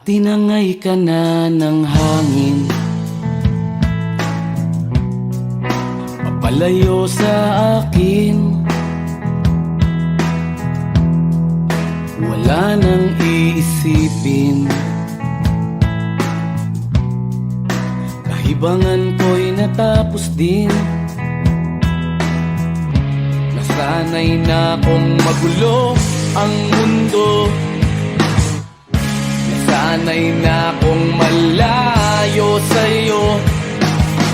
Tinangay ka na ng hangin, papalayo sa akin. Wala nang iisipin, kahibangan ko'y natapos din. Nasanay na kong magulo ang mundo, nasanay na kong malayo sa'yo.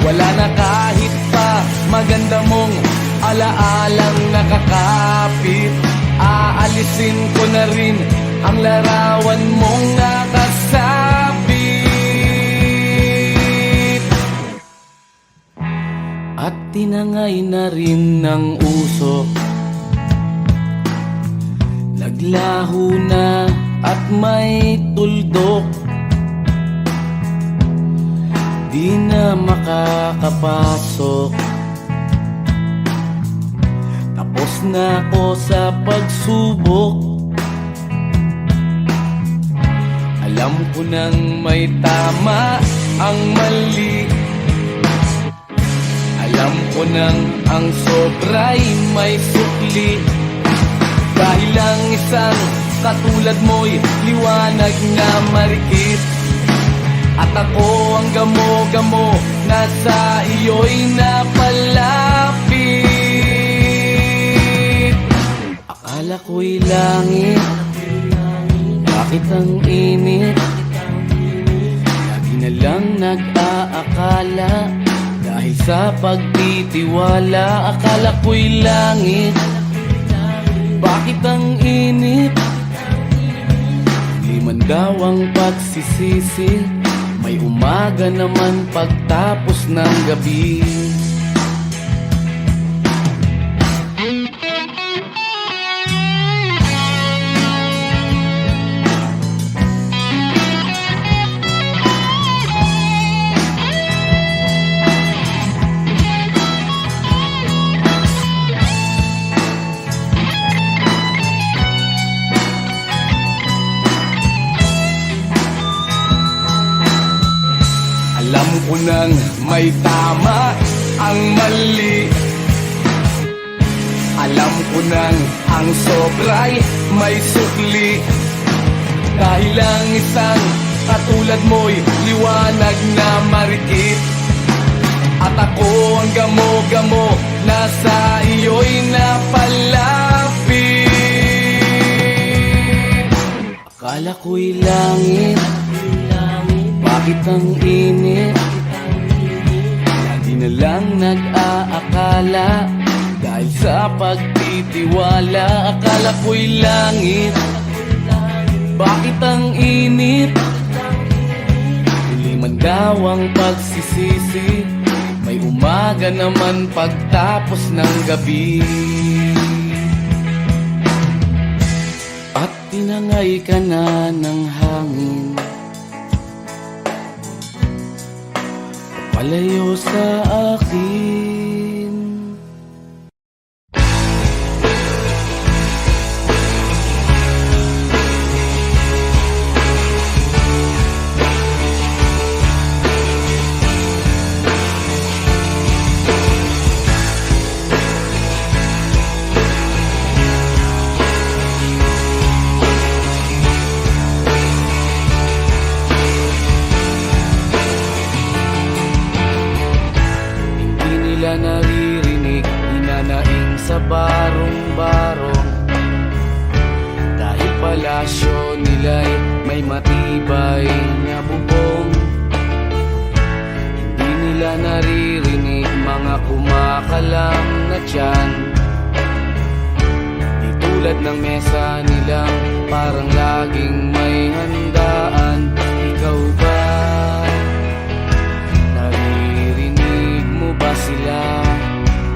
Wala na kahit pa maganda mong alaalang nakakapit. Aalisin ko na rin ang larawan mong nakasabit. At tinangay na rin ng usok, naglaho na at may tuldok. Di na makakapasok, tapos na ako sa pagsubok. Alam ko nang may tama ang mali, alam ko nang ang sobra'y may sukli. Dahil lang isang katulad mo'y liwanag na marikit, at ako ang gamo-gamo na sa iyo'y napalapit. Akala ko'y langit, bakit ang init? Lagi na lang nag-aakala, dahil sa pagtitiwala. Akala ko'y langit, bakit ang init? Di man daw ang pagsisisi, may umaga naman pagtapos ng gabi. Alam ko nang may tama ang mali, alam ko nang ang sobra'y may sukli. Dahil lang isang katulad mo'y liwanag na marikit, at ako ang gamo-gamo na sa iyo'y napalapit. Akala ko'y langit, bakit ang init? Lagi na lang nag-aakala, dahil sa pagtitiwala. Akala ko'y langit, bakit ang init? Huli man daw ang pagsisisi, may umaga naman pagtapos ng gabi. At tinangay ka na ng hangin, palayo sa akin. Naririnig, hinanaing sa barong-barong, dahil palasyo nila'y may matibay na bubong. Hindi nila naririnig mga kumakalam na tiyan, di tulad ng mesa nilang parang laging may handaan. Ikaw ba? Ba sila?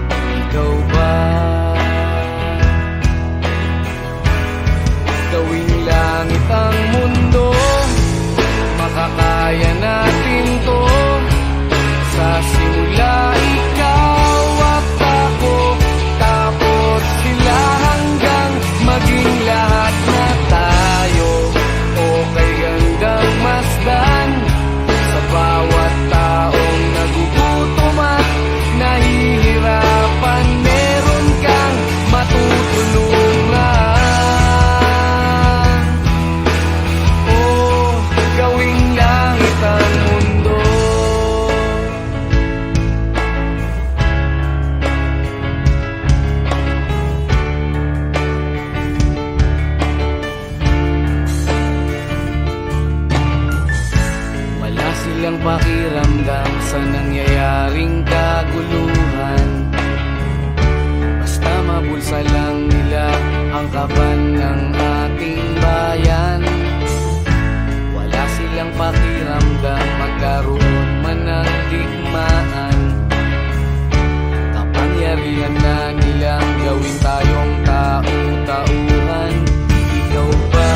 Ikaw ba? Gawing langit ang mundo, makakaya natin to. Sa simula ikaw at ako, tapos sila hanggang maging lahat na tayo. Okay hanggang silang pakiramdam sa nangyayaring kaguluhan. Basta mabulsa lang nila ang kaban ng ating bayan. Wala silang pakiramdam magkaroon man ng digmaan. Kapangyarihan na nilang gawin tayong tau-tauhan. Ikaw ba?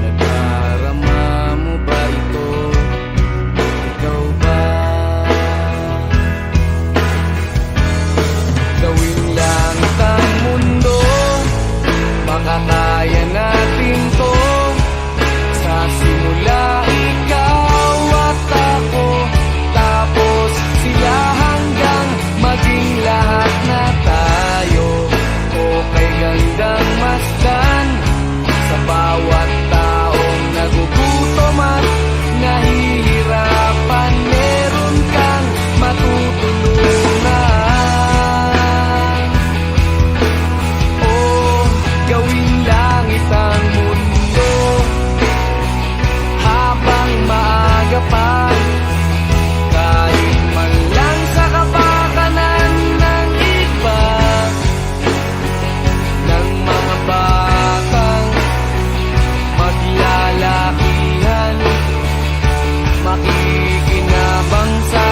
Nadarama mo ba ito? Ikaw ba? Gawing langit ang mundo, makakaya natin to. Sa simula ikaw at ako, tapos sila hanggang maging lahat na tayo. Okay gandang masdan sa bawat taong nagugutom at nahihirapan. Meron kang matutulungan. Oh, gawing langit ang mundo habang maaga pa. Kahit man lang sa kapakanan ng iba, ng mga batang maglalakihan, makikinabang sa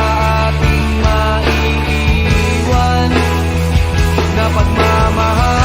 ating maiiwan na pagmamahalan.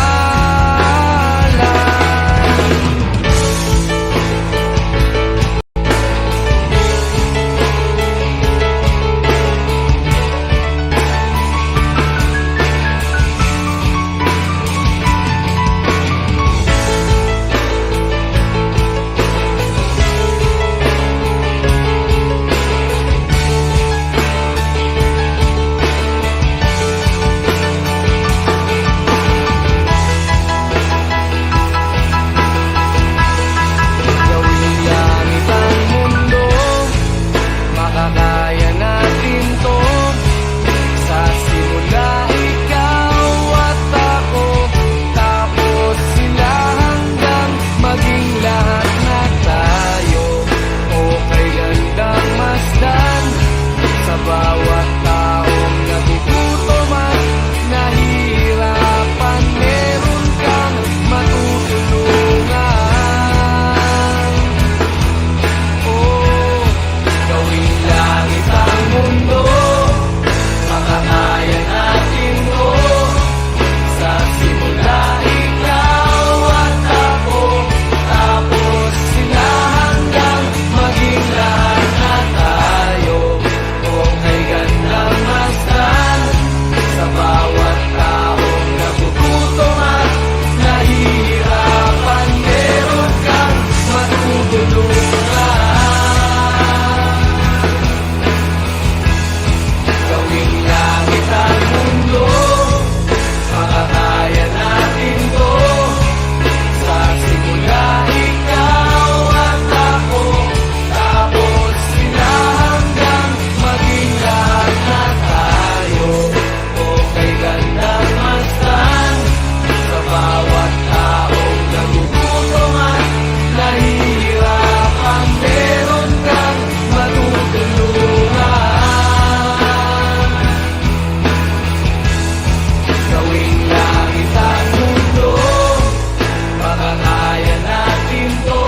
Gawing langit ang mundo, makakaya natin to. Sa simula ikaw at ako, tapos sila hanggang maging lahat na tayo. Okay gandang masdan sa bawat taong nagugutom at nahihirapan. Meron kang matutulungan. Oh, gawing langit ang mundo, makakaya natin to. Sa simula ikaw at ako, tapos sila hanggang maging lahat na tayo. Okay gandang masdan sa bawat taong nagugutom at nahihirapan. Meron kang matutulungan. Gawing langit ang mundo, makakaya natin to. Sa simula ikaw at ako, tapos sila hanggang maging lahat na tayo. Okay gandang masdan sa bawat taong nagugutom at nahihirapan. Meron kang matutulungan. Gawing langit ang mundo, makakaya natin to.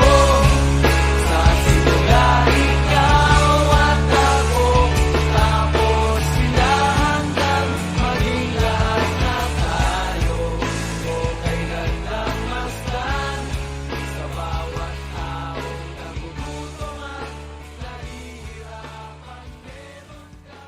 Sa simula ikaw at ako, tapos sila hanggang maging lahat na tayo. Okay gandang masdan sa bawat taong nagugutom at nahihirapan. Meron kang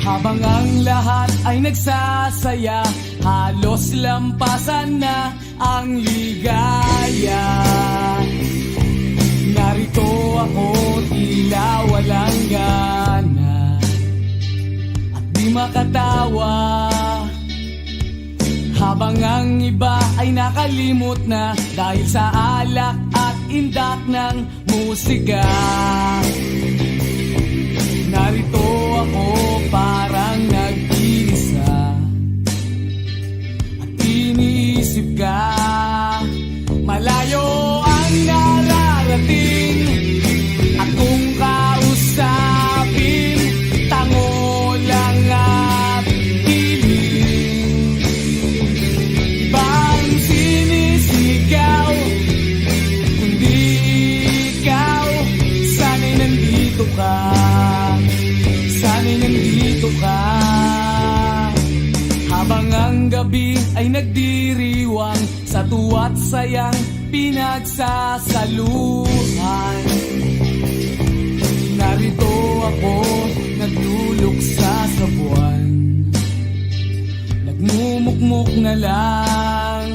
habang ang lahat ay nagsasaya, halos lampasan na ang ligaya. Narito ako, tila walang gana at di makatawa. ang iba ay nakalimot na dahil sa alak at indak ng musika. Narito ako parang nag-iisa at iniisip ka. Malayo ang nararating at kung kausapin, tango lang at hiling. Ibang sinisigaw, kundi ikaw. Sana'y nandito ka, sana'y nandito ka. Habang ang gabi ay nagdiriwang sa tuwa't sayang pinagsasaluhan, narito ako nagluluksa sa buwan, nagmumukmuk na lang.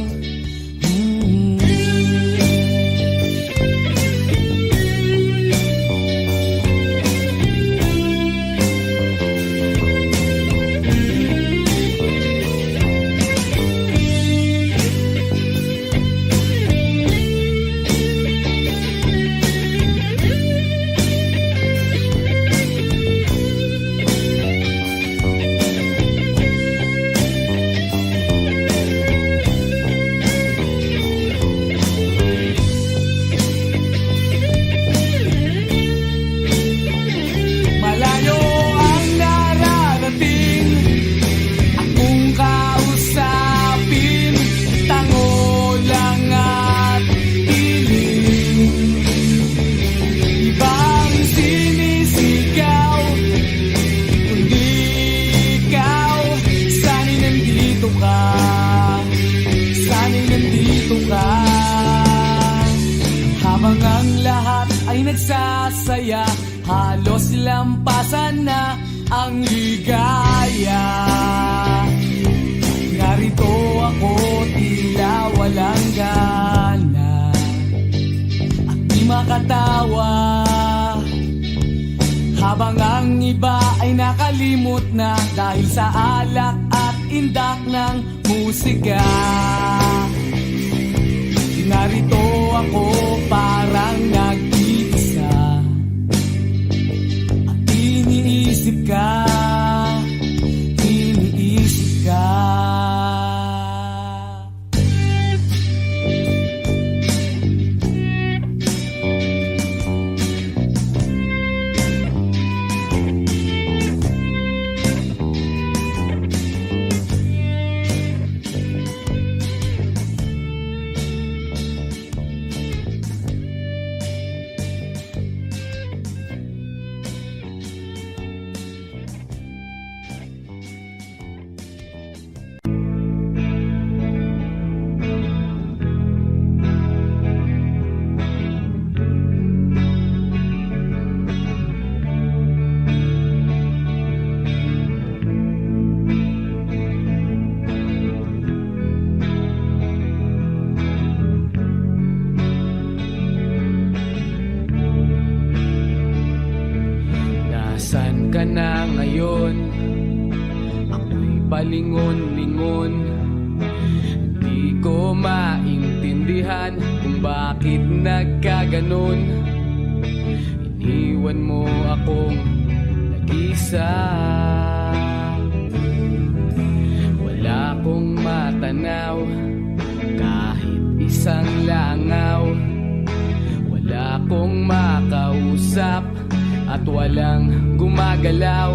Habang ang lahat ay nagsasaya, halos lampasan na ang ligaya. Narito ako tila walang gana at di makatawa. Habang ang iba ay nakalimot na dahil sa alak at indak ng musika. Narito ako parang nag-iisa at iniisip ka, iniisip ka. Nasaan ka na ngayon? Ako'y palingon-lingon. Di ko maintindihan kung bakit nagkaganon. Iniwan mo akong nag-isa. Wala akong matanaw kahit isang langaw. Wala akong makausap at walang gumagalaw.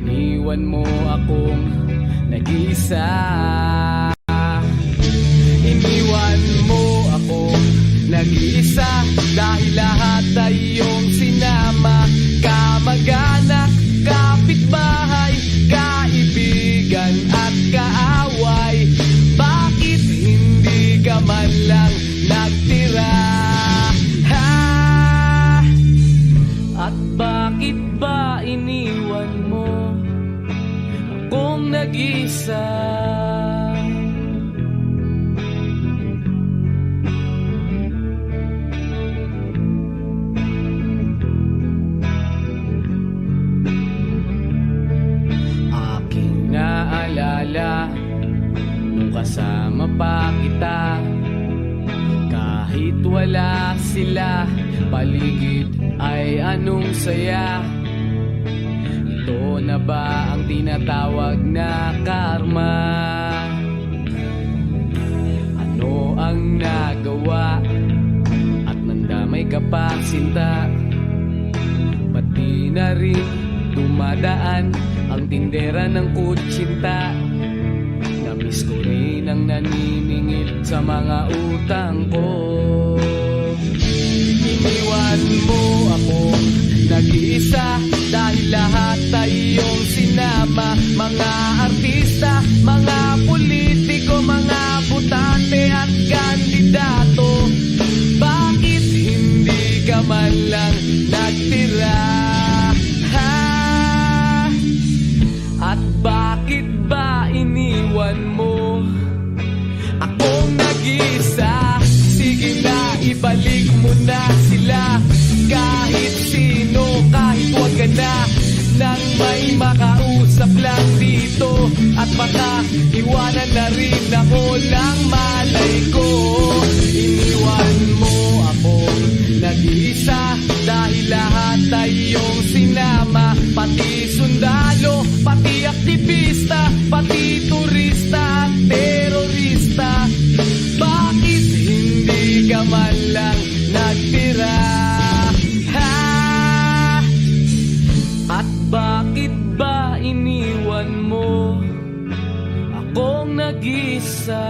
Iniwan mo akong nag-iisa. Iniwan mo akong nag-iisa dahil lahat ay iyong sinama. Kamag-anak, kapitbahay, kaibigan at kaaway. Bakit hindi ka man lang nagtira? At bakit ba iniwan mo akong nag-isa? Aking naalala nung kasama pa kita. Kahit wala sila, paligid ay anong saya. Ito na ba ang tinatawag na karma? Ano ang nagawa? At nandamay ka pa, sinta. Pati na rin dumadaan ang tindera ng kutsinta. Namiss ko rin ang naniningil sa mga utang ko. Iniwan mo ako nag-iisa dahil lahat ay iyong sinama. Mga artista, mga politiko, mga butante at kandidato. Bakit hindi ka man lang nagtira? At bakit ba iniwan mo akong nag-isa? Sige na, ibalik mo na sila. Kahit sino, kahit wag ka na, nang may makausap lang dito. At baka iwanan na rin ako ng malay ko. Iniwan mo ako nag-iisa dahil lahat ay iyong sinama. Pati sundalo, pati aktivista, pati turista at terorista. Bakit hindi ka man lang nagtira? At bakit ba iniwan mo akong nag-isa?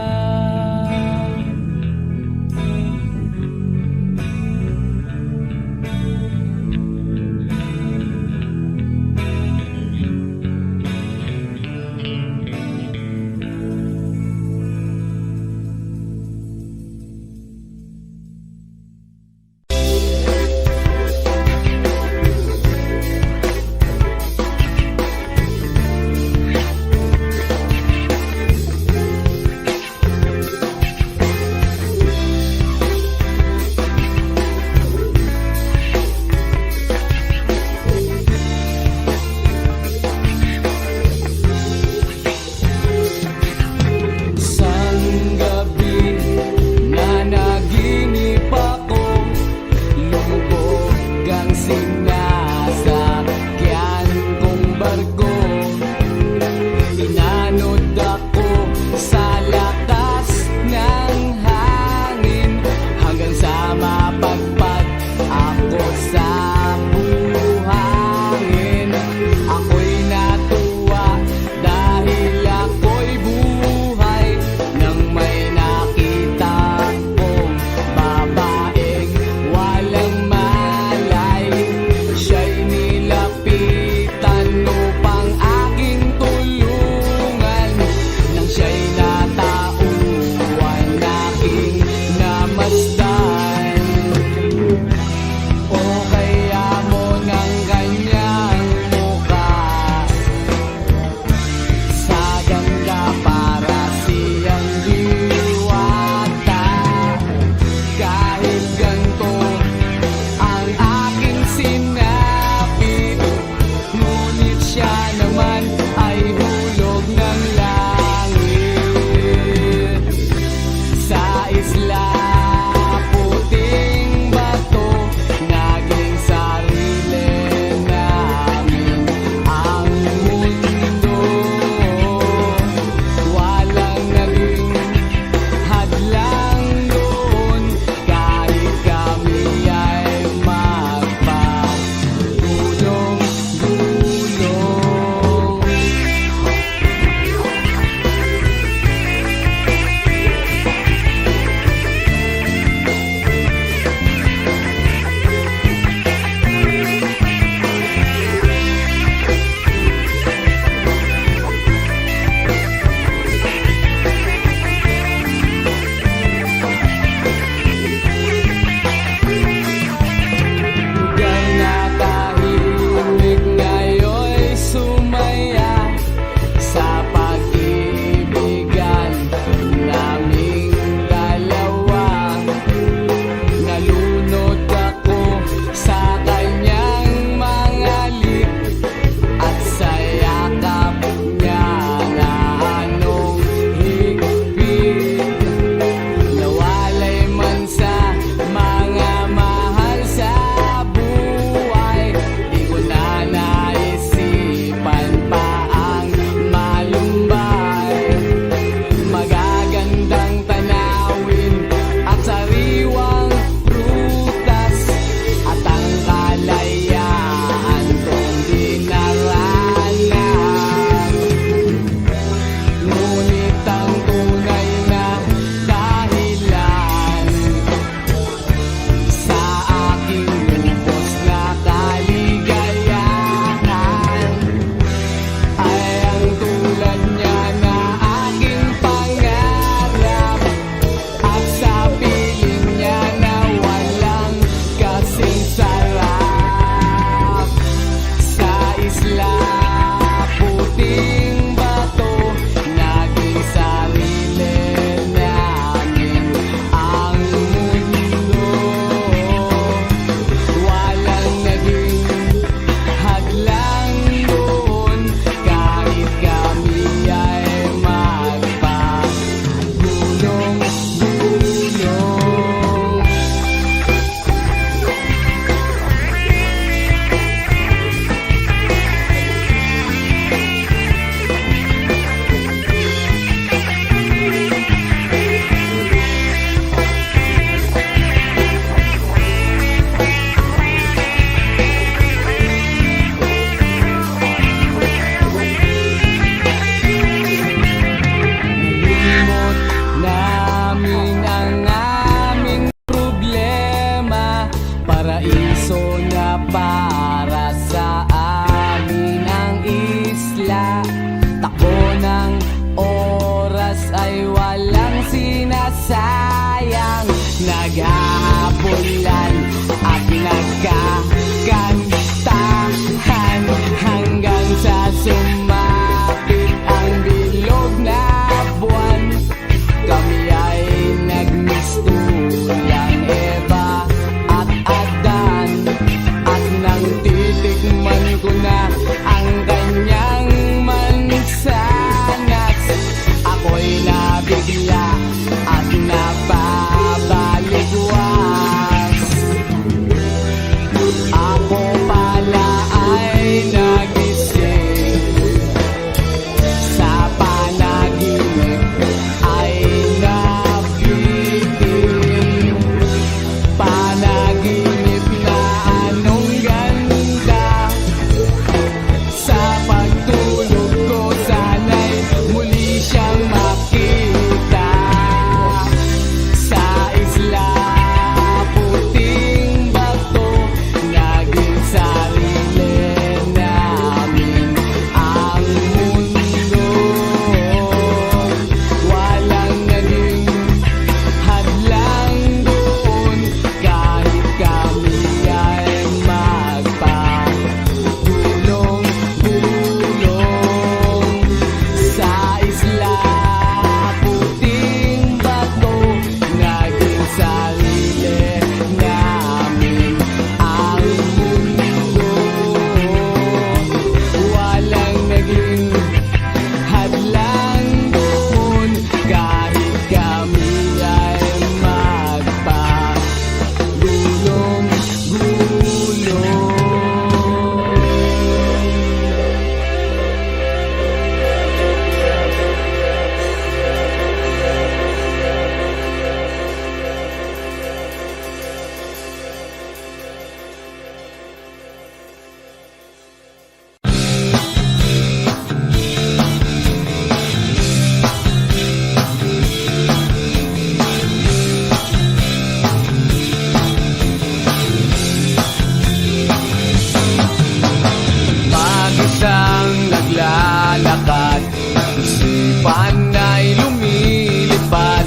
panay lumilipad.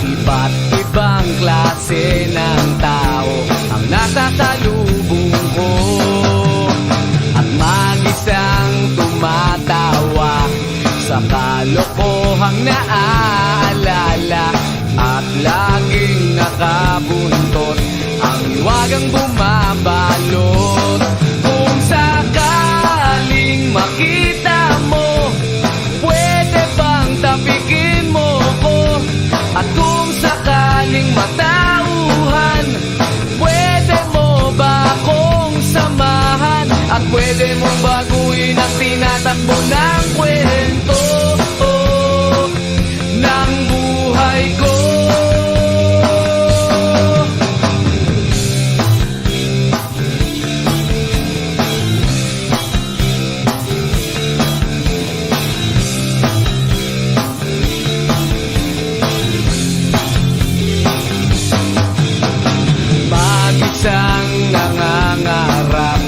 Iba't ibang klase ng tao ang nasa salubong ko, at mag-isang tumatawa sa kalokohang naaalala, at laging nakabuntot ang hiwagang bumabalot. Kung sakaling makita mo, pwede bang tapikin mo ko? At kung sakaling matauhan, pwede mo ba akong samahan? At pwede mong baguhin ang tinatakbo ng kwento ng buhay ko. Mag-isang nangangarap,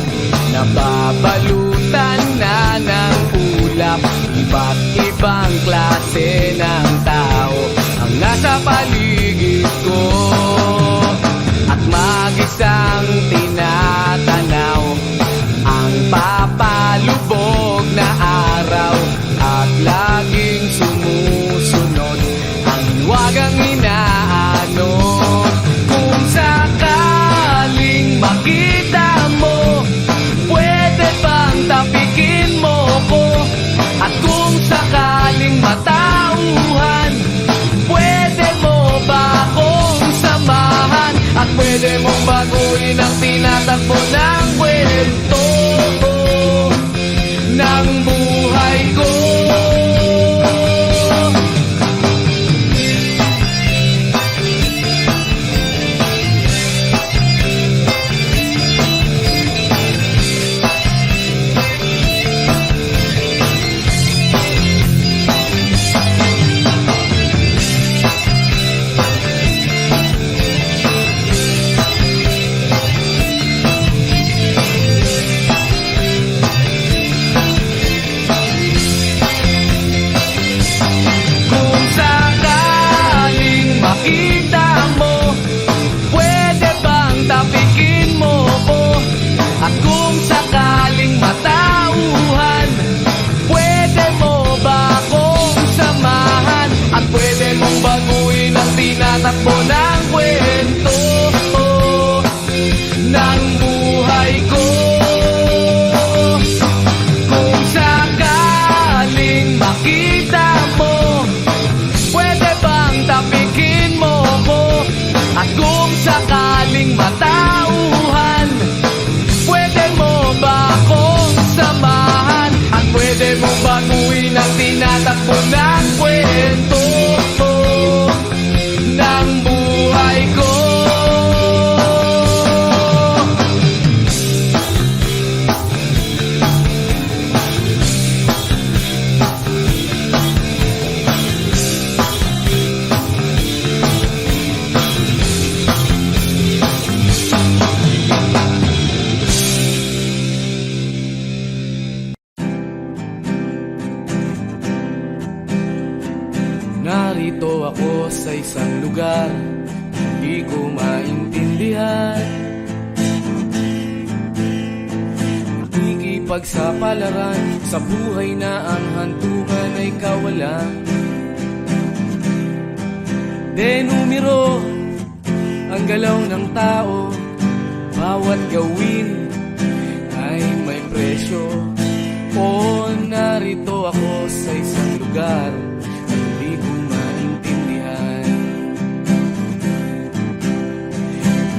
nababalutan na ng ulap. Iba't ibang klase ng tao ang nasa paligid ko, at mag-isang tinatanaw ang papalubog na araw, at laging sumusunod ang hiwagang inaanod. Kung sakaling makita mo, pwede bang tapikin mo ko? At kung sakaling matauhan, pwede mo ba akong samahan? At pwede mong baguhin ang tinatakbo ng kwento ng buhay ko. At kung sakaling matauhan, pwede mo ba akong samahan? At pwede mong baguhin ang tinatakbo ng kwento ng buhay ko. Kung sakaling makita mo, pwede bang tapikin mo ko? At kung sakaling matauhan, pwede mo ba akong samahan? At pwede mong baguhin ang tinatakbo ng kwento ng buhay ko. Narito ako sa isang lugar, di ko maintindihan. Nakikipagsapalaran sa buhay na ang hantungan ay kawalan. Denumero ang galaw ng tao, bawat gawin ay may presyo. O narito ako sa isang lugar,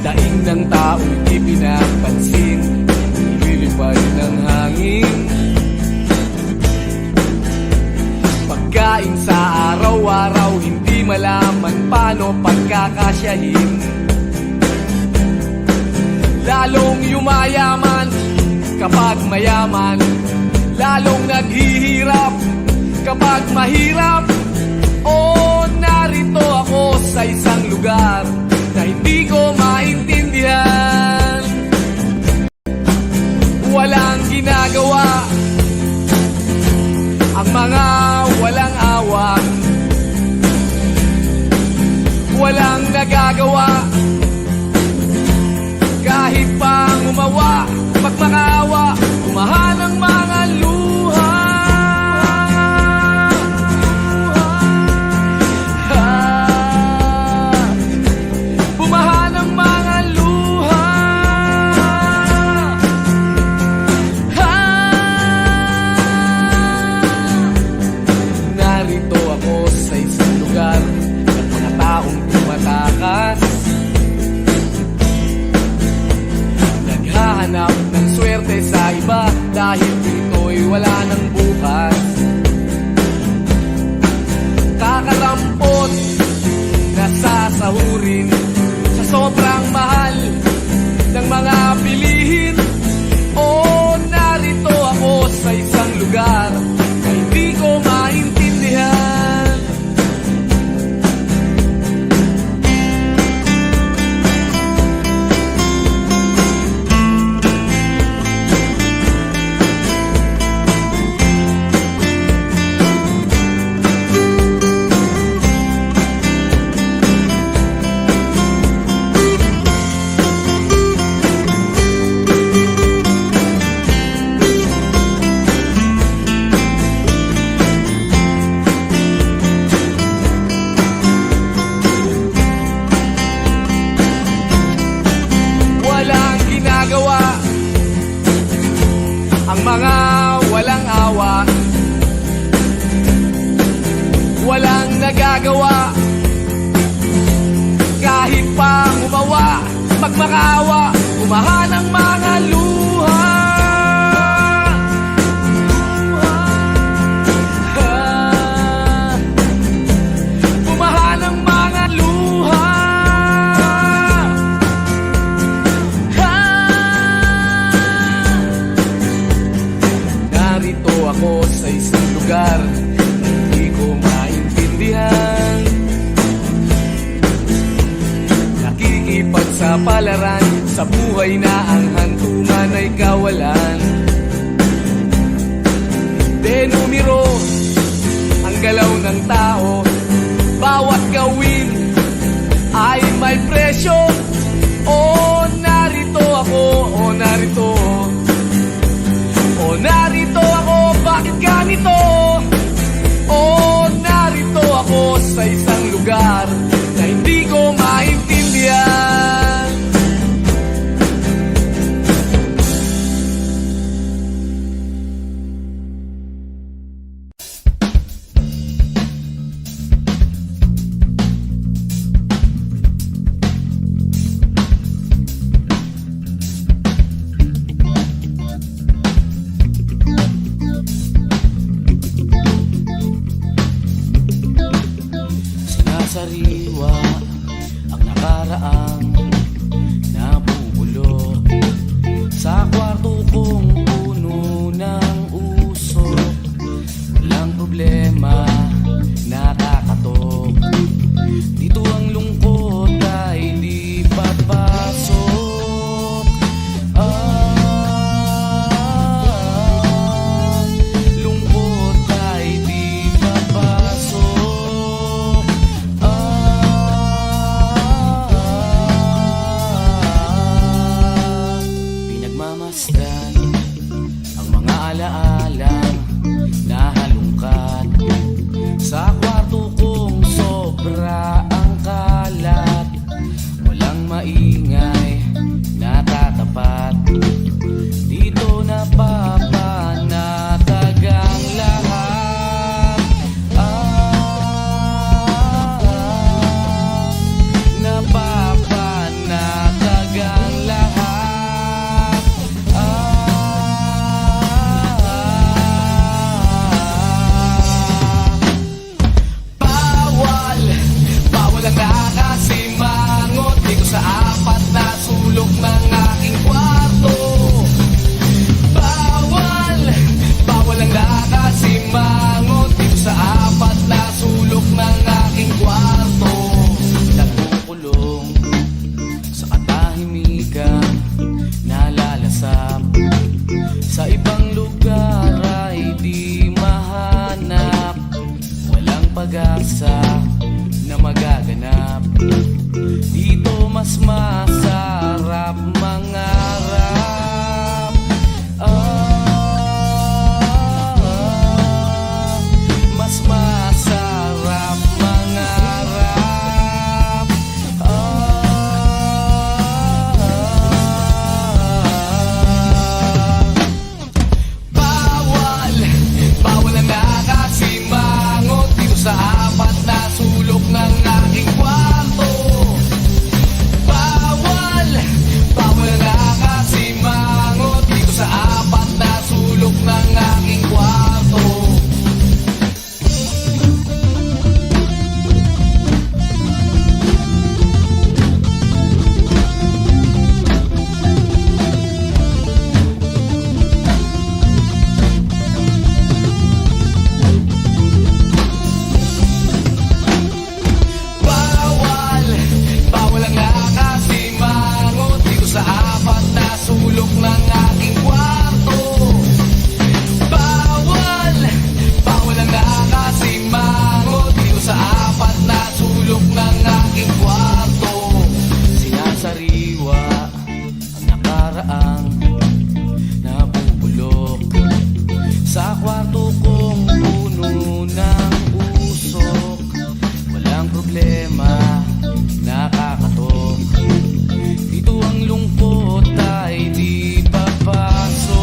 daing ng tao'y di pinapansin, lilipad ng hangin. Pagkain sa araw-araw, hindi malaman paano pagkakasyahin. Lalong yumayaman kapag mayaman, lalong naghihirap kapag mahirap. O narito ako sa isang lugar na hindi ko maintindihan. Walang ginagawa ang mga walang awa. nagagawa, walang nagagawa. Kahit pang umawa, magmakaawa, umahan ang mga luha. Bumahan ang mga luha. Narito ako sa isang lugar ng mga taong tumatakas, naghahanap ng swerte sa iba dahil dito'y wala ng bukas. Kakarampot na sasahurin sa sobrang mahal ng mga bilihin. O narito ako sa isang lugar na hindi ko maintindihan. Walang ginagawa ang mga walang awa, walang nagagawa. Kahit pang umawa, magmakaawa, umahan ang mga luha. Bumahan ang mga luha. Narito ako sa isang lugar na hindi ko maintindihan. Nakikipagsapalaran sa buhay na ang hantungan ay kawalan. Denumero ang galaw ng tao, bawat gawin ay may presyo. O narito ako, o narito, o narito ako, bakit ganito? O narito ako sa isang lugar na hindi ko maintindihan. Sinasariwa ang nakaraang nabubulok sa kwarto kong puno ng usok. Walang problema, nakakatok. Dito ang lungkot ay di papasok. Lungkot ay di papasok. Pinagmamasdan ang mga alaalang nahalungkat sa kwarto kong sobra ang kalat. Walang maingay, natatapat. Dito napapanatag ang lahat. Napapanatag ang lahat. aking kwarto. Bawal, bawal ang nakasimangot dito sa apat na sulok ng aking kwarto. Bawal, bawal ang nakasimangot dito sa apat na sulok ng aking kwarto. Sinasariwa ang nakaraang nabubulok sa kwarto kong puno ng usok. Walang problema, nakakatok. Dito ang lungkot ay di papasok.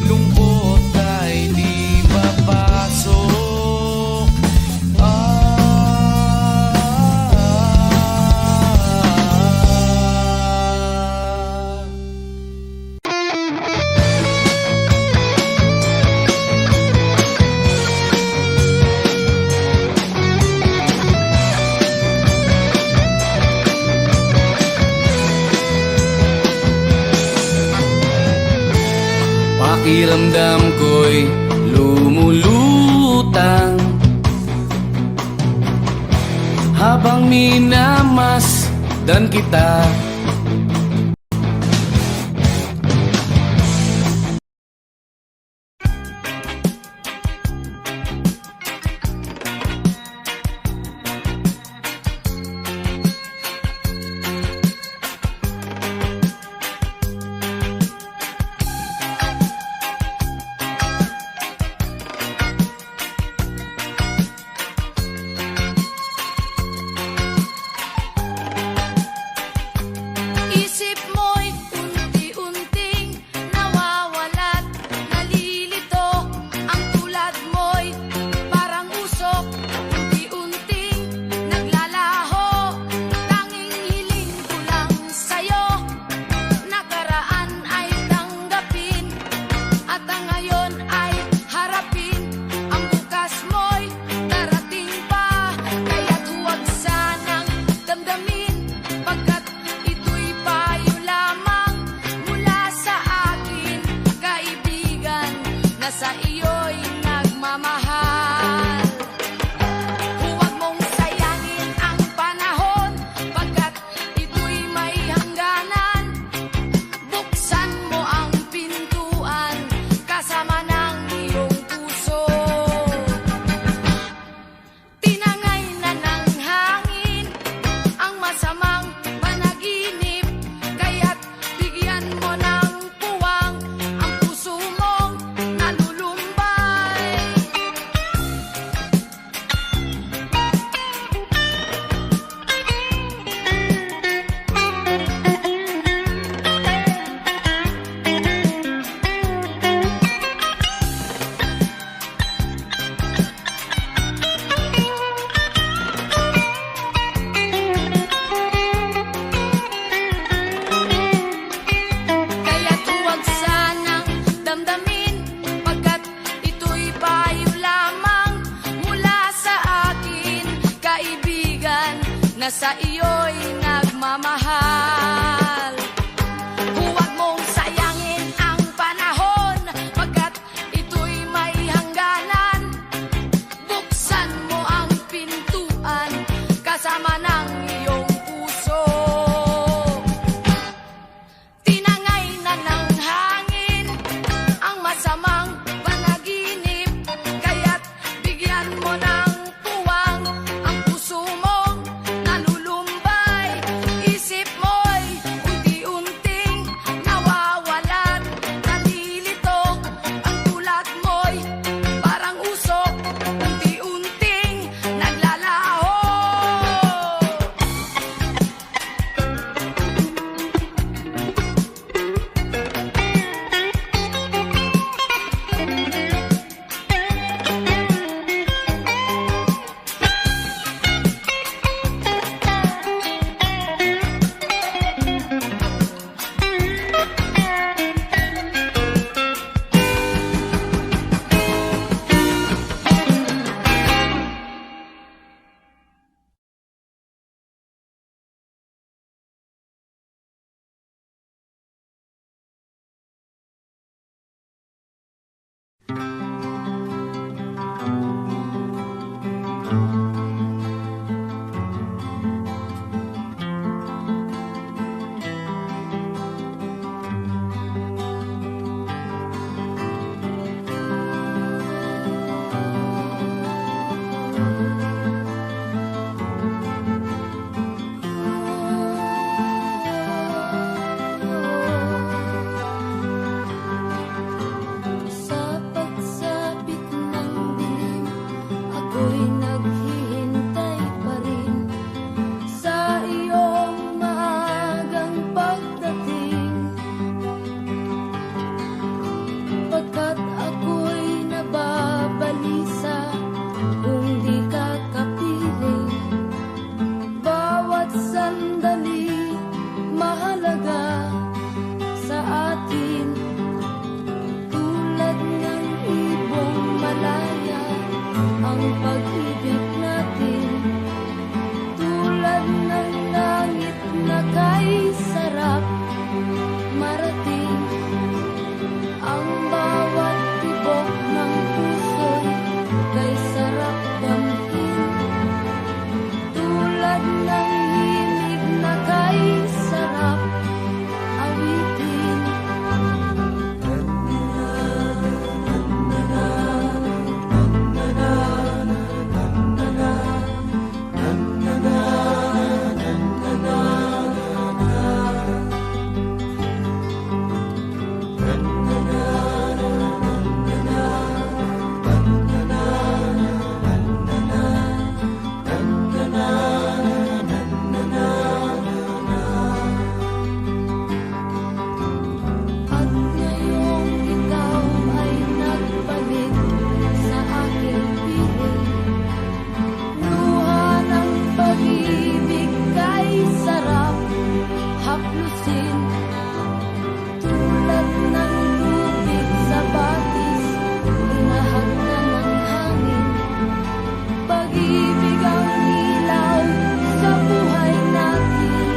Lungkot ay di papasok. Pakiramdam ko'y lumulutang habang minamasdan kita. tutuusin. Tulad ng tubig sa batis, inahag na ng hangin. Pag-ibig ang ilaw sa buhay natin.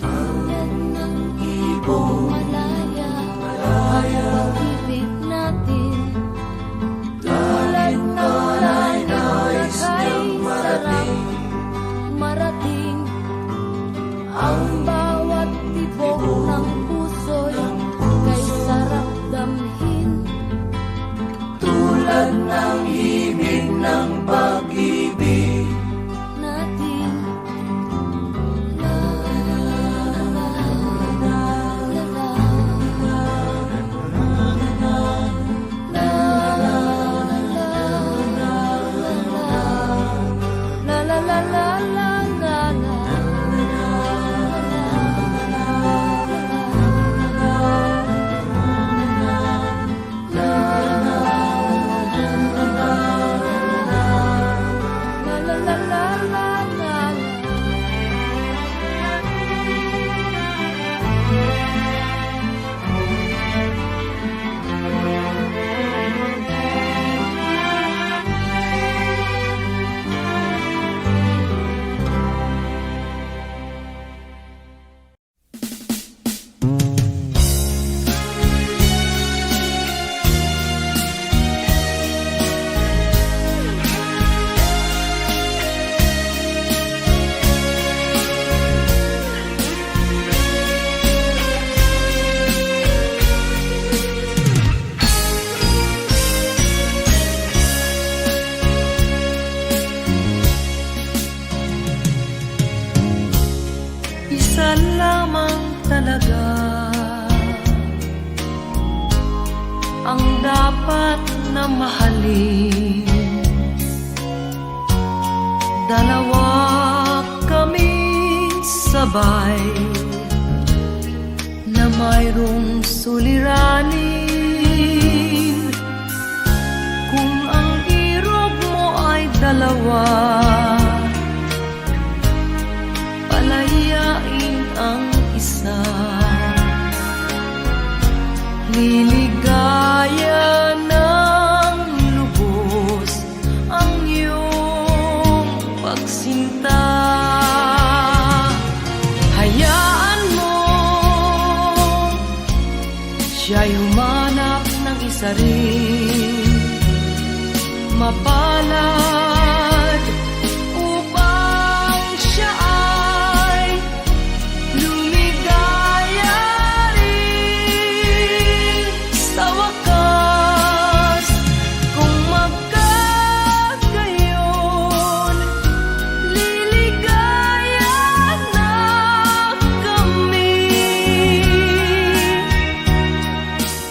Tulad ng ibong malaya, ang pag-ibig natin. Tulad ng nais niyang marating, ang bawat tibok ng puso'y kay sarap damhin. Tulad ng himig ng pag-ibig natin. La la la la la la la la Isa lamang talaga ang dapat na mahalin. Dalawa kaming sabay na mayroong suliranin. Kung ang irog mo ay dalawa, palayain ang isa. Liligaya ng lubos ang iyong pagsinta. Hayaan mo siya'y humanap ng isa rin, mapalad, upang siya ay lumigaya rin sa wakas. Kung magkagayon, liligaya na kami.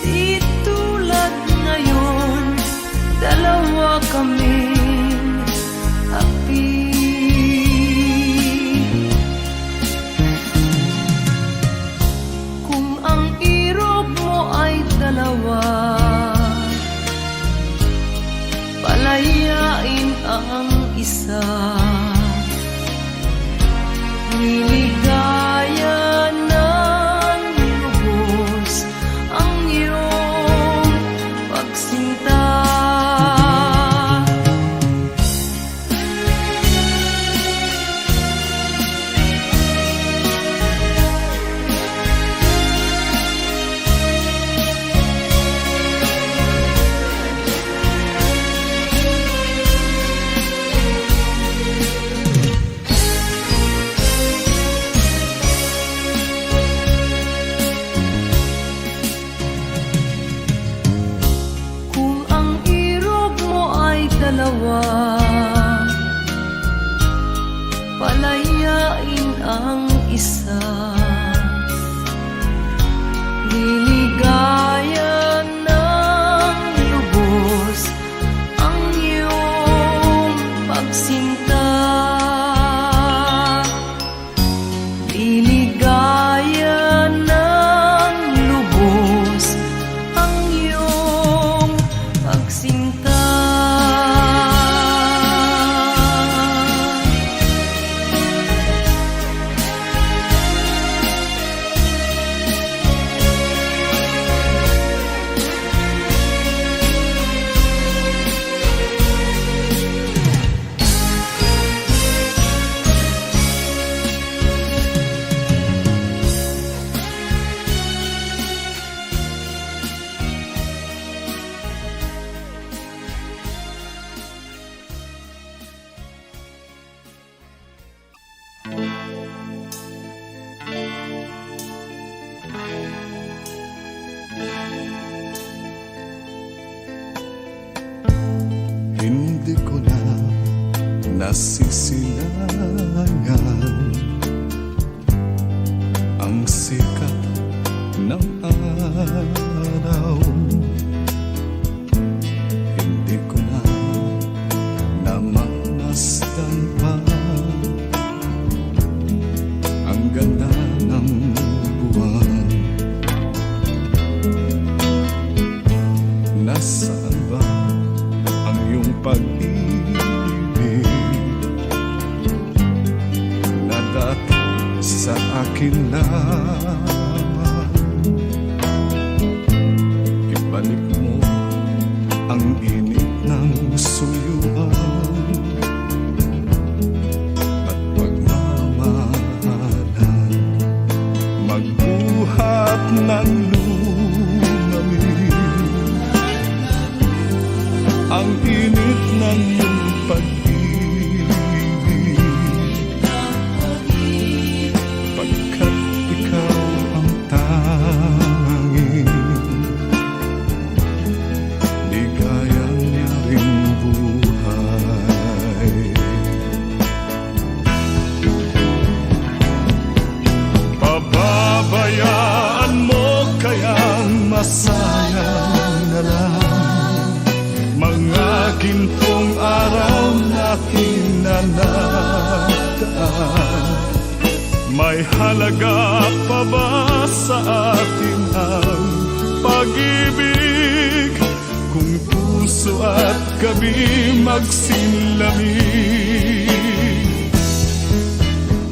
Di tulad ngayon, dalawa kaming nasisilangan ang sikat ng araw. Hindi ko na namamasdan pa ang ganda ng buwan. Nasaan ba ang iyong pag-ibig na dati sa akin lamang? Ibalik mo ang init ng suyuan at pagmamahalan, magbuhat ng lumamin ang init ng iyong pag-ibig, pagkat ikaw ang tanging ligayang niyang buhay. Pababayaan mo kayang masayang na lang mga gintong araw natin na nagdaan. May halaga pa ba sa atin ang pag-ibig kung puso at gabi magsinlamig?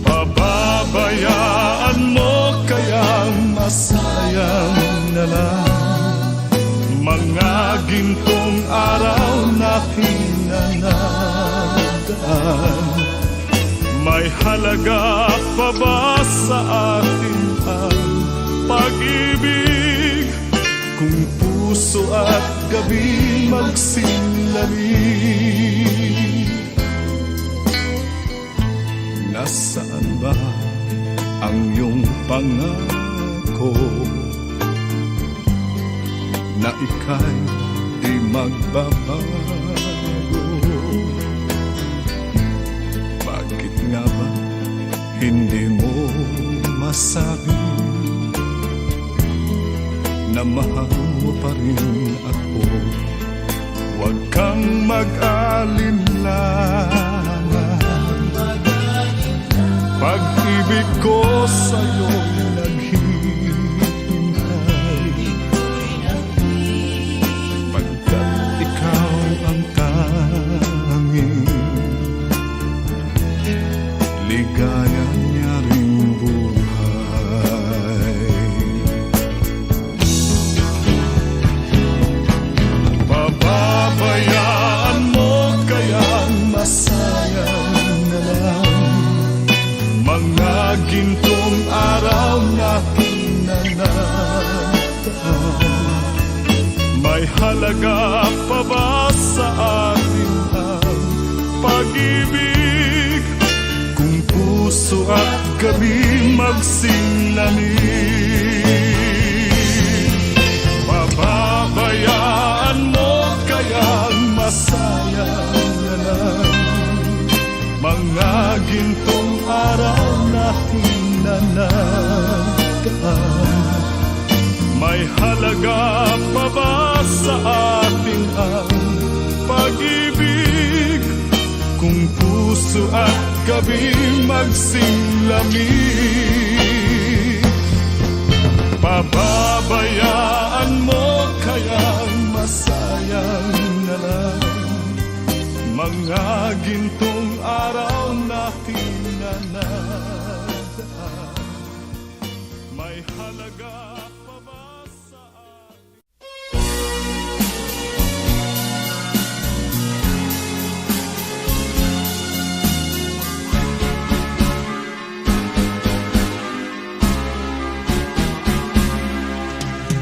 Pababayaan mo kayang masayang na lang mga gintong araw natin na nagdaan. May halaga pa ba sa atin ang pag-ibig kung puso at gabi magsinlamig? Nasaan ba ang iyong pangako na ika'y di magbabago? Bakit nga ba hindi mo masabi na mahal mo pa rin ako? Huwag kang mag-alinlangan, pag-ibig ko sa'yo'y naghihintay, pagkat ikaw ang tanging ligaya niya ring buhay. Pababayaan mo kayang masayang na lang mga gintong araw natin na nagdaan. May halaga pa ba sa atin ang pag-ibig kung puso at gabi magsinlamig? Pababayaan mo kayang masayang na lang mga gintong araw natin na nagdaan. May halaga pa ba sa atin ang pag-ibig kung puso at gabi magsinlamig? Pababayaan mo kayang masayang na lang mga gintong araw natin na nagdaan. May halaga pa ba sa atin?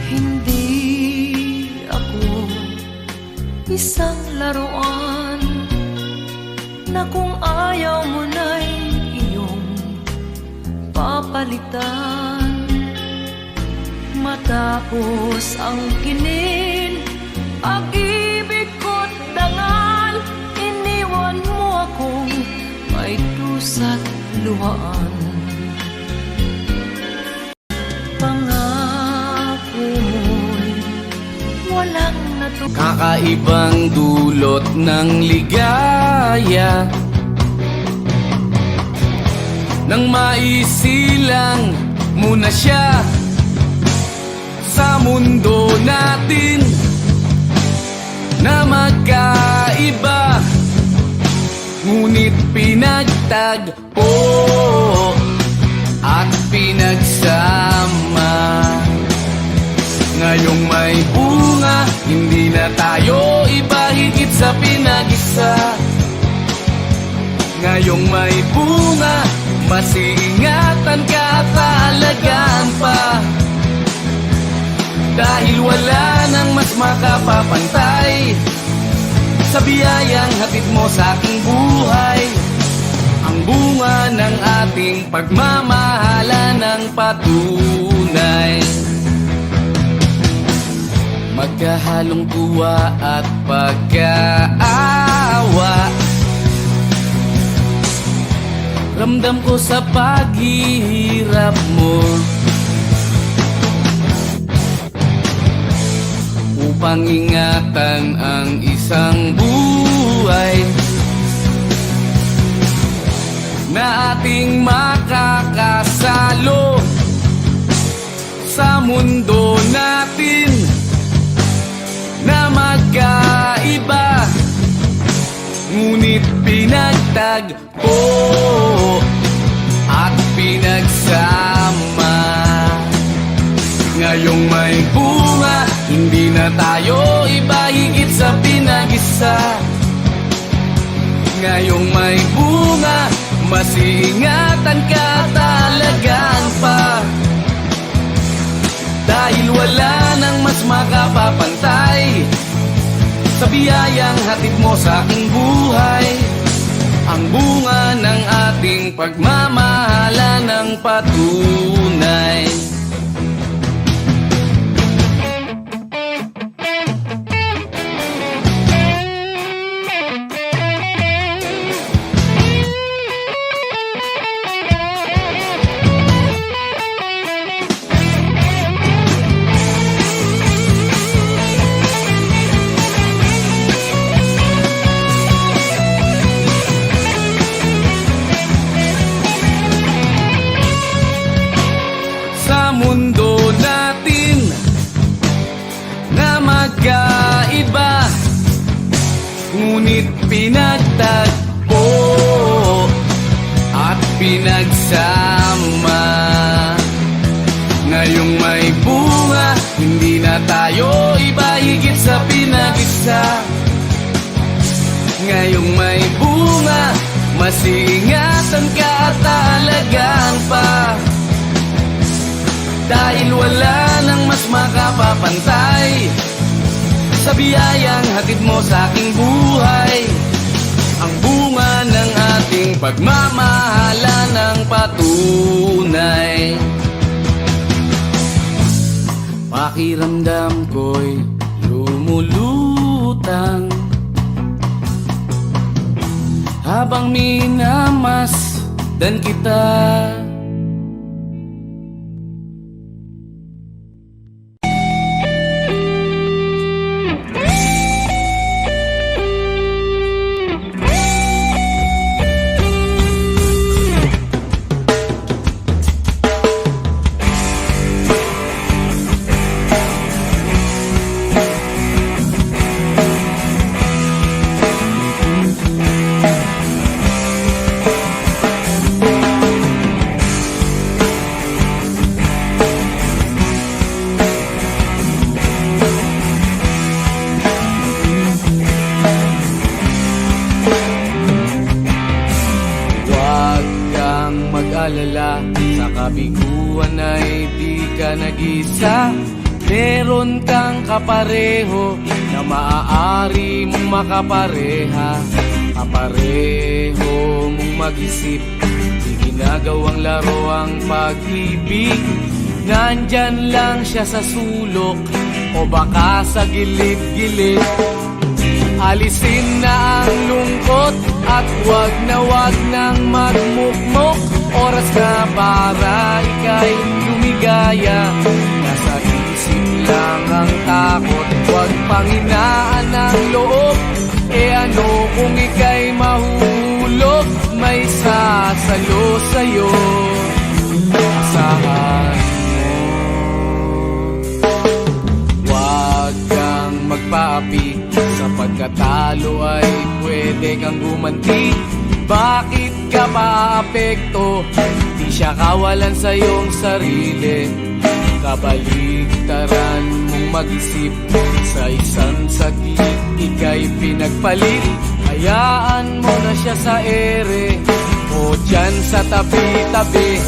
Hindi ako isang laruan na kung ayaw mo na'y iyong papalitan. Matapos ang kinin, pag-ibig ko't dangal, iniwan iwan mo akong may dusa't luhaan. Pangako mo'y walang natutunan. Kakaibang dulot ng ligaya, nang maisilang mo na siya sa mundo natin na magkaiba, ngunit pinagtagpo at pinagsama. Ngayong may bunga, hindi na tayo iba, higit sa pinag-isa. Ngayong may bunga, mas iingatan ka at aalagaan pa, dahil wala nang mas makapapantay sa biyayang hatid mo sa aking buhay. Ang bunga ng ating pagmamahalan ng patunay, magkahalong tuwa at pagkaawa. Ramdam ko sa paghihirap mo, upang ingatan ang isang buhay na ating makakasalo sa mundo natin na magkaiba, ngunit pinagtagpo at pinagsama. Ngayong may bunga, hindi na tayo iba, higit sa pinag-isa. Ngayong may bunga, mas iingatan ka at alagaan pa, dahil wala nang mas makapapantay sa biyayang hatid mo sa aking buhay. Ang bunga ng ating pagmamahalan ng patunay. Mundo natin na magkaiba, ngunit pinagtagpo at pinagsama. Ngayong may bunga, hindi na tayo iba, higit sa pinag-isa. Ngayong may bunga, mas iingatan ka at aalagaan pa, dahil wala nang mas makapapantay sa biyayang hatid mo sa aking buhay. Ang bunga ng ating pagmamahalan ng patunay. Pakiramdam ko'y lumulutang habang minamasdan kita. Mag-alala, sa kabiguan ay di ka nag-isa. Meron kang kapareho na maaari mong makapareha. Kapareho mong mag-isip, di ginagawang laro ang pag-ibig. Nandyan lang siya sa sulok o baka sa gilid-gilid. Alisin na ang lungkot at wag nang magmukmok. Oras na para ika'y lumigaya. Nasa isip lang ang takot, wag panghinaan ang loob. E ano kung ika'y mahulog, may sasalo sa'yo. Asahan mo, wag kang magpaapi, sa pagkatalo ay pwede kang gumanti. Bakit ka paapekto? Di siya kawalan sa iyong sarili. Kabaligtaran mong mag-isip, sa isang saglit ika'y pinagpalit. Hayaan mo na siya sa ere o dyan sa tabi-tabi.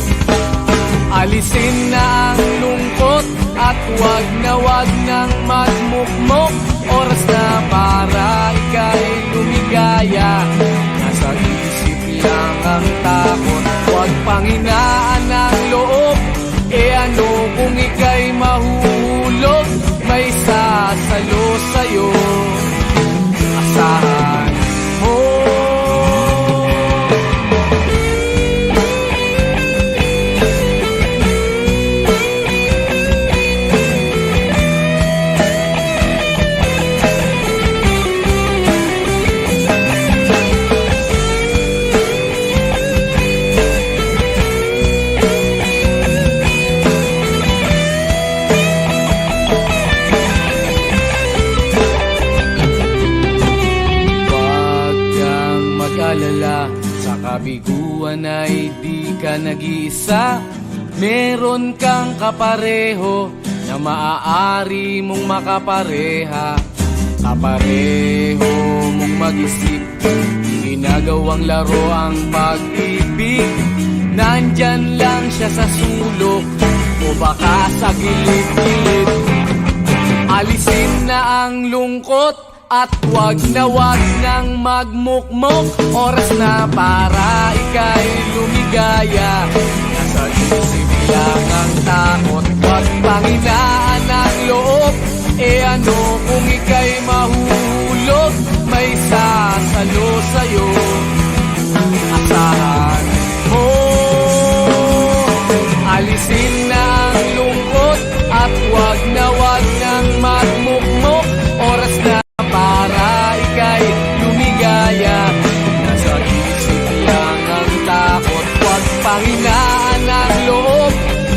Alisin na ang lungkot at wag nang magmukmok. Oras na para ika'y lumigaya. Nasa isip lang ang takot, wag panghinaan ang loob. E ano kung ika'y mahulog, may sasalo sa'yo. Asahan mo. Sa kabiguan ay di ka nag-iisa. Meron kang kapareho na maaari mong makapareha. Kapareho mong mag-isip, ginagawang laro ang pag-ibig. Nandyan lang siya sa sulok o baka sa gilid-gilid. Alisin na ang lungkot at wag nang magmukmok. Oras na para ika'y lumigaya. Nasa isip lang ang takot, wag panghinaan ang loob. E ano kung ika'y mahulog, may sasalo sa'yo. Asahan mo. Alisin na ang lungkot at wag nang magmukmok. Oras na para ika'y lumigaya. Nasa isip lang ang takot, wag panghinaan ang loob.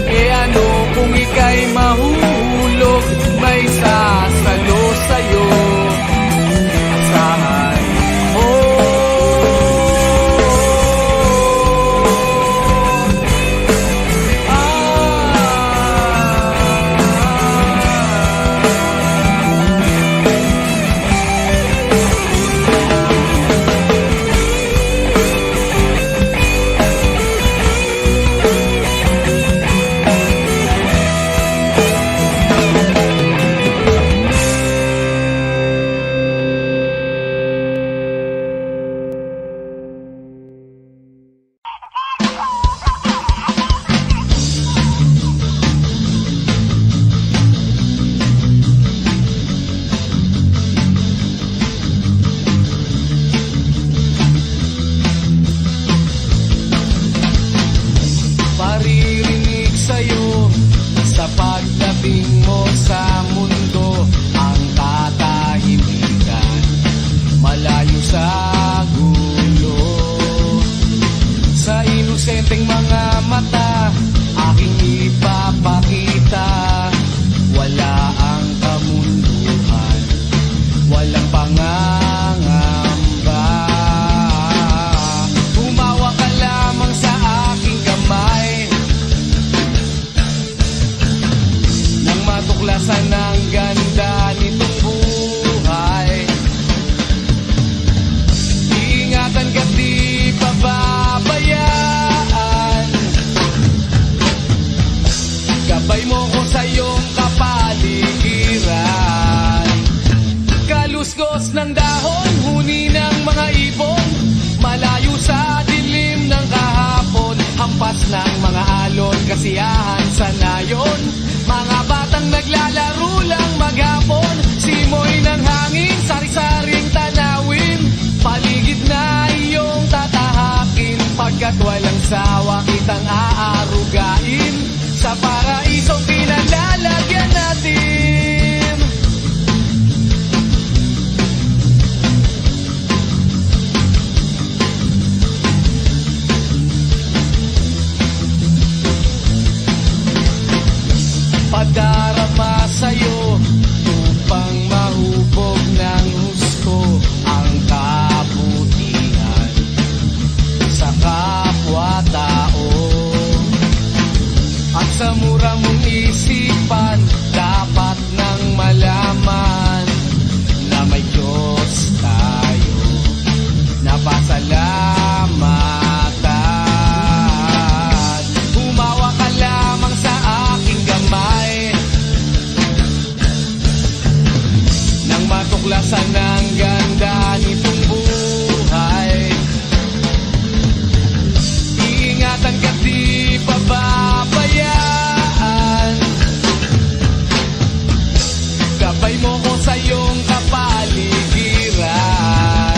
E ano kung ika'y mahulog, may sasalo sa'yo. Asahan mo. Maririnig sa'yo sa pagdating mo sa mundo ang katahimikan, malayo sa gulo. Sa inosenteng mga mata aking ipapakita, wala ang kamunduhan, walang pangangamba. Humawa ka lamang sa aking kamay, nang matuklasan ang ganda nitong buhay. Ingatan ka't di pababayaan, gabay mo ko sa iyong kapaligiran. Kaluskos ng dahon, huni ng mga ibon, malayo sa dilim ng kahapon. Hampas ng mga alon, kasiyahan sa nayon. Mga batang naglalaro lang maghapon, simoy ng hangin, sari-saring Pagkat walang sawa kitang aarugain sa paraisong pinalalagyan natin. Padarama sa'yo upang mahubog ng husto ang kabutihan sa kapwa-tao. At sa mura mong isipan, dapat nang malaman na may Diyos tayo na pasalamatan. Humawa ka lamang sa aking gamay nang matuklasan ng ganda nitong buhay. Iingatan ka di pababayaan, gabay mo ko sa iyong kapaligiran.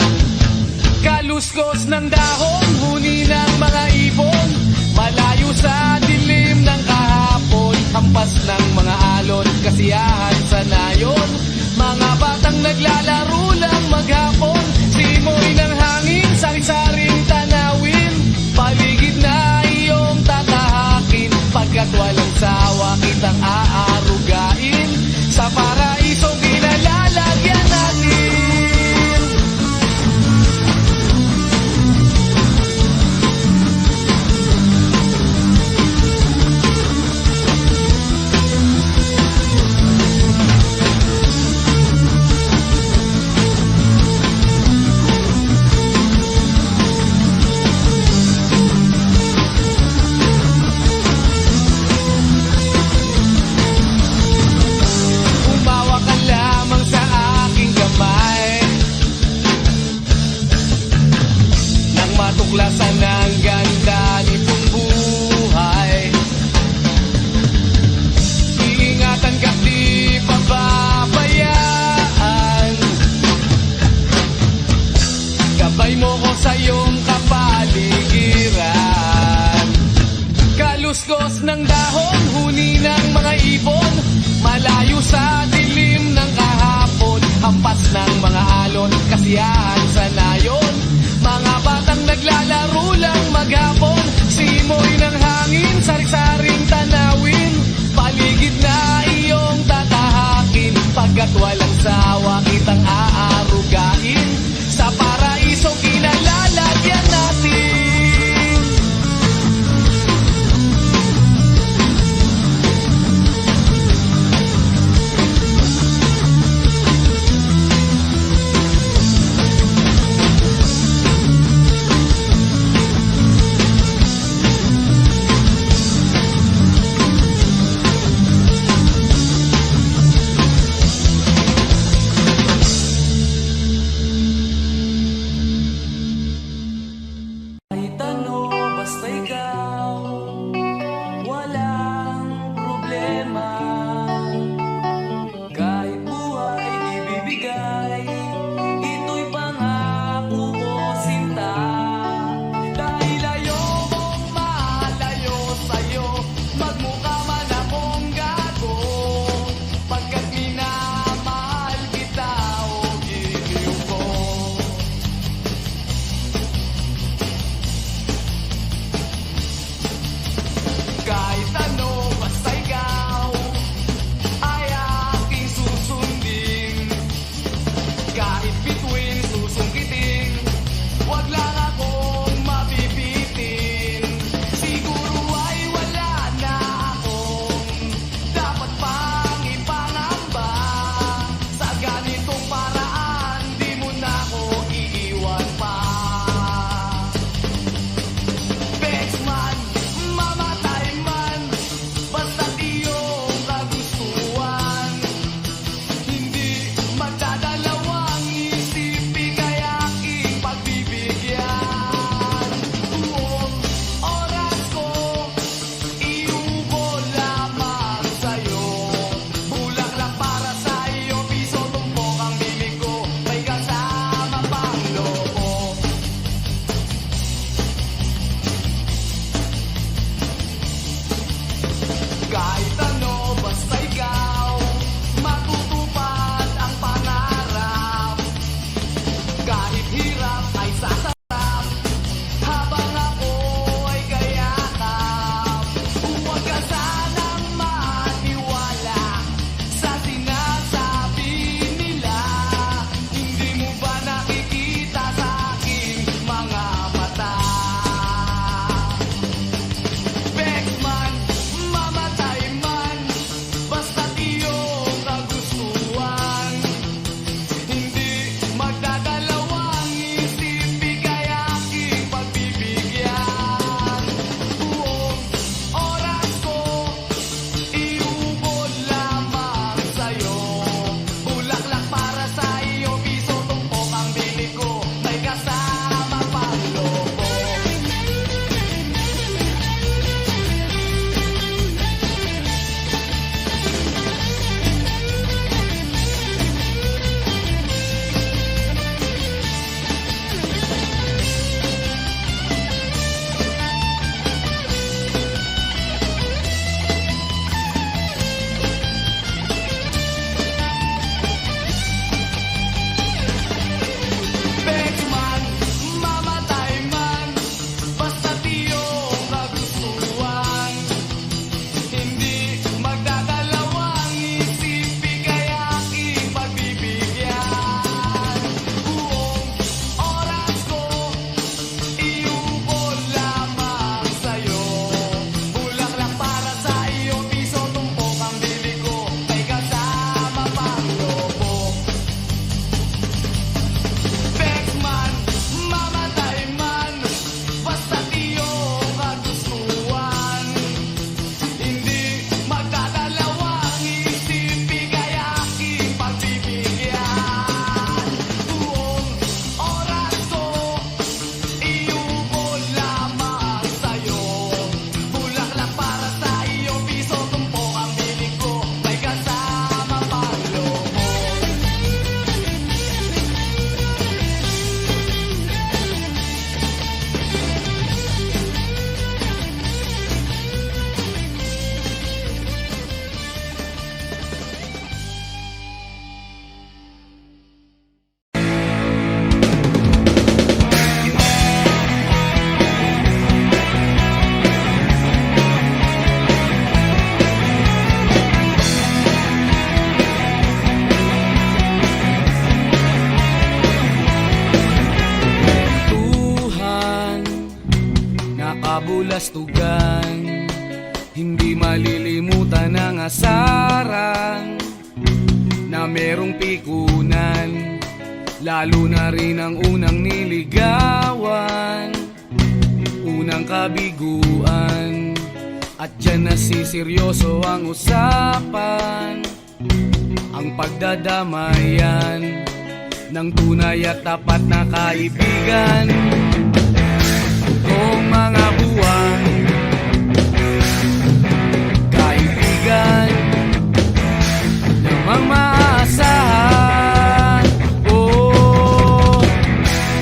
Kaluskos ng dahon, huni ng mga ibon, malayo sa dilim ng kahapon, hampas ng mga alon, kasiyahan sa nayon. Mga batang naglalaro lang maghapon, simoy ng hangin, sari-saring tanawin, paligid na iyong tatahakin. Pagkat walang sawa kitang aarugain sa paraisong pinalalagyan natin. Umawa ka lamang sa aking kamay nang matuklasan ng ganda nitong buhay. Iingatan ka di pababayaan, gabay mo ko sa iyong kapaligiran. Kaluskos ng dahon, huni ng mga ibon, malayo sa dilim ng kahapon, hampas ng mga alon, kasiyahan sa nayon. Mga batang naglalaro lang maghapon, simoy ng hangin, sari-saring tanawin, paligid na iyong tatahakin. Pagkat walang sawa kitang aarugain sa paraisong pinalalagyan natin. kalustugan. Hindi malilimutan ang asaran na merong pikunan, lalo na rin ang unang niligawan, unang kabiguan. At dyan nasiseryoso ang usapan, ang pagdadamayan ng tunay at tapat na kaibigan. Kung mga buwan, kaibigan namang maaasahan. Oh,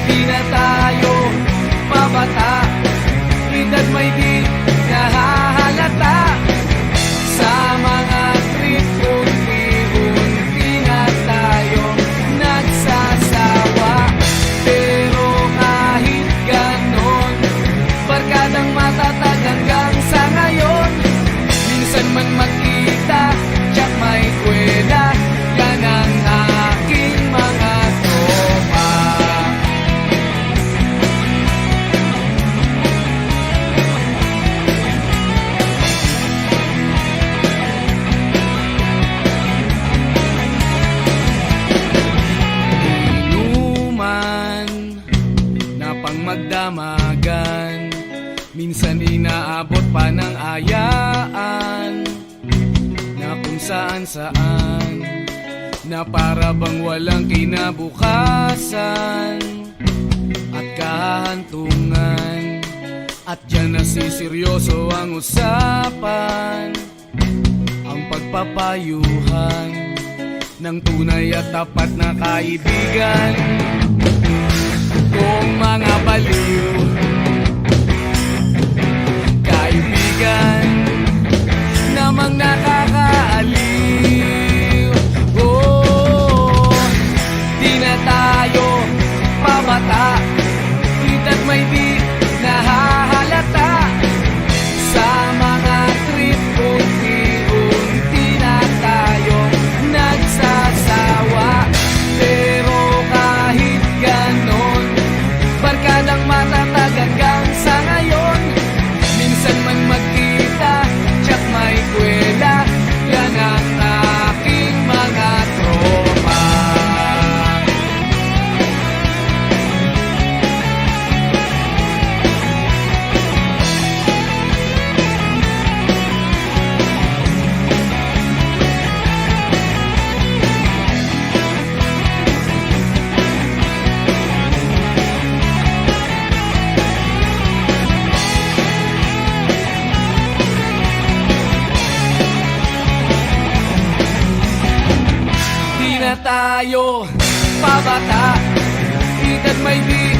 di na tayo pabata, edad may di nahahalata. Sa mga trip, unti-unti na tayong nagsasawa. Pero kahit ganon, barkadang matatag hanggang sa ngayon. Minsan man magkita, tiyak may kwela, yan ang aking mga tropa. Inuman na pang magdamagan, minsan inaabot pa ng ayaan, na kung saan-saan, na para bang walang kinabukasan at kahantungan. At dyan nasiseryoso ang usapan, ang pagpapayuhan ng tunay at tapat na kaibigan. Kung mga baliw, kaibigan namang nakakaaliw. Oh, di na tayo pabata, edad may di nahahalata. Sa mga trip, unti-unti na tayong nagsasawa. Pero kahit ganon, barkadang matatag hanggang sa ngayon. Minsan man magkita, tiyak may kwela, yan ang aking mga tropa. Di na tayo pabata, edad may di